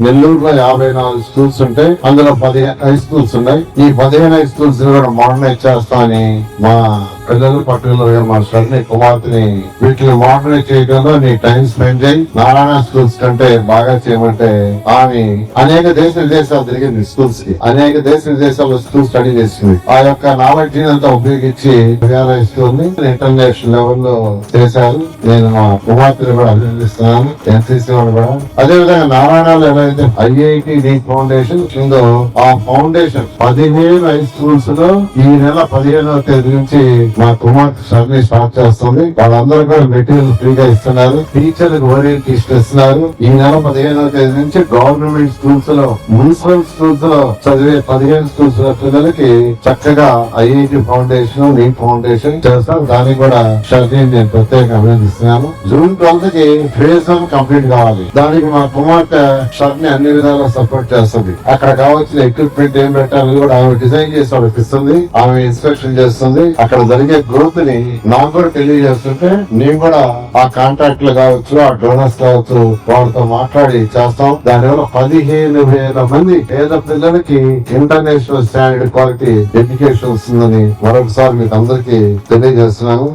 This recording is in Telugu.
నెల్లూరులో 54 స్కూల్స్ ఉంటాయి. అందులో 15 హై స్కూల్స్ ఉన్నాయి. ఈ 15 హై స్కూల్స్ కూడా మోడర్నైజ్ చేస్తామని మా పిల్లలు పట్టుకులు మా సర్ని కుమార్తెని వీటిని మోడర్నైజ్ చేయడంలో నీ టైం స్పెండ్ చేయి, నారాయణ స్కూల్స్ కంటే బాగా చేయమంటే ఆమె అనేక దేశ విదేశాలు తిరిగింది. స్కూల్స్ కి అనేక దేశ విదేశాల్లో స్కూల్ స్టడీ చేసింది. ఆ యొక్క నాలెడ్జ్ అంతా ఉపయోగించి స్కూల్ ని ఇంటర్నేషనల్ లెవెల్లో చేశారు. నేను మా కుమార్తెను కూడా అభినందిస్తున్నాను, ఎన్సీసీ వాళ్ళు కూడా. అదే విధంగా నారాయణలో ఏదైతే ఐఐటి నీట్ ఫౌండేషన్ ఉందో ఆ ఫౌండేషన్ 15 హై స్కూల్స్ లో ఈ నెల 15వ తేదీ నుంచి మా కుమార్తె సర్ని స్టార్ట్ చేస్తుంది. వాళ్ళందరూ కూడా మెటీరియల్ ఫ్రీగా ఇస్తున్నారు. టీచర్లకు ఓరియంటేషన్ ఇస్తున్నారు. ఈ నెల 15వ తేదీ నుంచి గవర్నమెంట్ స్కూల్స్ లో, మున్సిపల్ స్కూల్స్ లో చదివే 15 స్కూల్స్ లో పిల్లలకి చక్కగా ఐఐటి ఫౌండేషన్, నీట్ ఫౌండేషన్ చేస్తారు. దానికి కూడా షర్ని నేను ప్రత్యేకంగా అభినందిస్తున్నాను. జూన్ 12 కి ఫేజ్ 1 కంప్లీట్ కావాలి. దానికి మా కుమార్తె షర్ని అన్ని విధాలా సపోర్ట్ చేస్తుంది. అక్కడ కావాల్సిన ఎక్విప్మెంట్ ఏం పెట్టాలని కూడా ఆమె డిజైన్ చేసి వాళ్ళకి ఇస్తుంది. ఆమె ఇన్స్పెక్షన్ చేస్తుంది. అక్కడ జరిగే గ్రోత్ ని నాకు కూడా తెలియజేస్తుంటే నేను కూడా ఆ కాంట్రాక్ట్లు కావచ్చు, ఆ డోనర్స్ కావచ్చు, వాళ్ళతో మాట్లాడి చేస్తాం. దానివల్ల 15,000 మంది పేద పిల్లలకి ఇంటర్నేషనల్ స్టాండర్డ్ క్వాలిటీ ఎడ్యుకేషన్ వస్తుందని మరొకసారి మీకు అందరికీ తెలియజేస్తున్నాను.